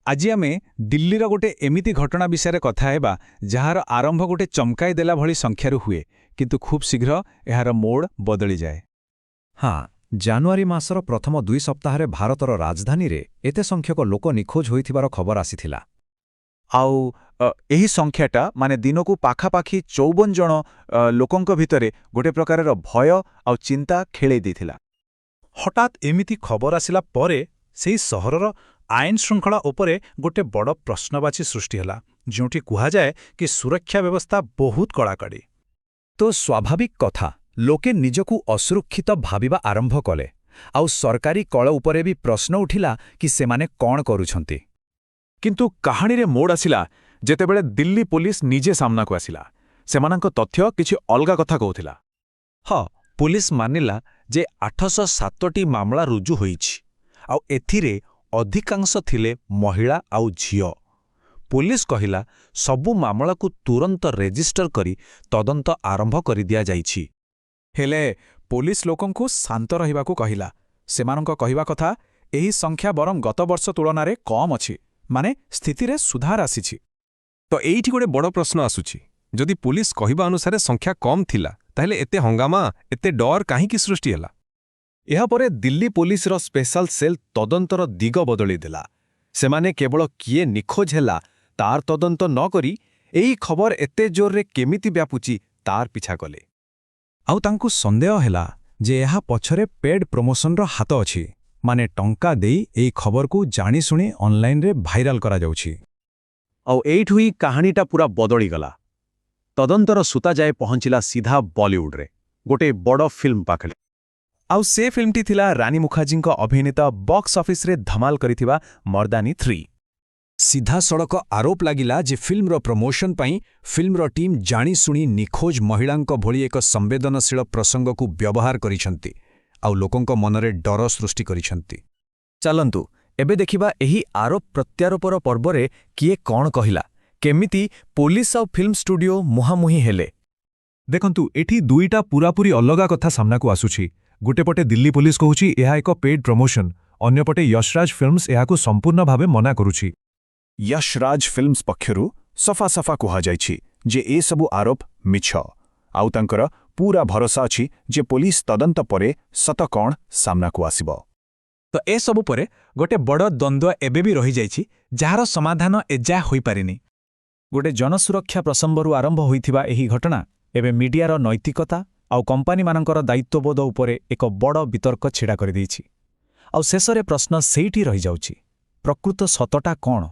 আজি आमे दिल्लीर गोटे एमिति घटना विषय कथा हेबा जहार आरंभ गोटे चमकाई देला भली संख्यारु हुए किंतु खूब शीघ्र एहार मोड़ बदली जाए। हाँ, जानुआरी मासर प्रथम 2 सप्ताहरे भारतर राजधानी रे एते संख्यक लोक निखोज होइथिबार खबर आसीथिला। आउ एही संख्याटा माने दिनकू पाखापाखी 54 जन लोकंक भितरे गोटे प्रकारर भय आउ चिंता खेळेई देथिला। हठात एमिति खबर आसिला परे सेही सहरर आईन श्रृंखला उपरे गोटे बड़ प्रश्नवाची सृष्टि हला, जोंटी कुहा जाए कि सुरक्षा व्यवस्था बहुत कड़ाकड़ी। तो स्वाभाविक कथा, लोके निजकू असुरक्षित भाविबा आरंभ कले। आउ सरकारी कळ उपरे भी प्रश्न उठिला कि सेमाने कौन करूछंती। किंतु कहानी रे मोड़ आसिला जेतेबेले दिल्ली पुलिस निजे सामना को आसिला। सेमानंक तथ्य किछि अलगा कथा कहूथिला। हाँ, पुलिस मानिला जे 807टी मामला रुजु होईछि आउ एथिरे अधिकांश थिले महिला आउ झियो। पुलिस कहिला सबु मामला को तुरंत रेजिस्टर करी तदंत आरंभ करि दिया जाइछि। हेले पुलिस लोकंकु शांत रहिबाकू कहिला। सेमानंक कहिबा कथा एही संख्या बरम गत वर्ष तुलनारे कम अछि, माने स्थिति रे सुधार आसीछि। तो एइठी गोटे बड़ प्रश्न आसुछि, जदि पुलिस कहिबा अनुसारे संख्या कम थिला ताहेले एते हंगामा एते डर काहेकि सृष्टि हला। ଏହା ପରେ ଦିଲ୍ଲୀ ପୋଲିସର ସ୍ପେଶାଲ ସେଲ୍ ତଦନ୍ତର ଦିଗ ବଦଳି ଦେଲା। ସେମାନେ କେବଳ କିଏ ନିଖୋଜ ହେଲା ତାର ତଦନ୍ତ ନ କରି ଏହି ଖବର ଏତେ ଜୋରରେ କେମିତି ବ୍ୟାପୁଛି ତାର ପିଛା କଲେ। आउ तांकु संदेह ହେଲା जे ଏହା ପଛରେ पेड प्रमोशनର ହାତ ଅଛି, ମାନେ ଟଙ୍କା ଦେଇ ଏହି ଖବରକୁ ଜାଣି ଶୁଣି ଅନଲାଇନରେ ଭାଇରାଲ କରାଯାଉଛି। ଆଉ ଏଇଠୁ ହିଁ କାହାଣୀଟା ପୁରା ବଦଳିଗଲା। ତଦନ୍ତର ସୂତା ଯାଏ ପହଞ୍ଚିଲା ସିଧା ବଲିଉଡରେ ଗୋଟେ ବଡ଼ ଫିଲ୍ମ ପାଖରେ। ଆଉ ସେ ଫିଲ୍ମଟି ଥିଲା ରାନୀ ମୁଖାର୍ଜୀଙ୍କ ଅଭିନୀତ ବକ୍ସ ଅଫିସରେ ଧମାଲ କରିଥିବା ମର୍ଦାନୀ 3। सीधा सड़क आरोप लागिला जे फिल्मर प्रमोशन पाई फिल्मर टीम जानी शुणी निखोज महिलांक भली एक संवेदनशील प्रसंग को व्यवहार करिसंती आउ लोकंक मनरे डर सृष्टि करिसंती। चलंतु एबे देखिबा एही आरोप प्रत्यारोपर पर्वरे किए कौन कहिला, केमिति पुलिस आउ फिल्म स्टूडियो मुहामुही हेले। देखंतु एठी दुईटा पूरापूरी अलगा कथा सामना को आसुछि। गोटे पटे दिल्ली पुलिस कहूछि एहा एक पेड प्रमोशन, अन्यपटे यशराज फिल्म्स एहाकु संपूर्ण भावे मना करुछि। यशराज फिल्म्स पक्षरु सफा सफा कुहा जाइछि जे ए सबु आरोप मिछ आउ तांकर पूरा भरोसा अछि जे पुलिस तदंत परे सत कोण सामना को आसिबो। तो ए सबु परे गोटे बड़ द्वंद्व एबे भी रही जाइछि जहार समाधान एजा होई पारिनी। गोटे जनसुरक्षा प्रसंगरु आरंभ होइथिबा एही घटना एबे मीडियार नैतिकता आउ कंपानी मानकर दायित्वबोध उपरे एक बड़ वितर्क छिड़ा करि दैछि। आउ शेषरे प्रश्न सेठी रहि जाउछि, प्रकृत सतटा कोण?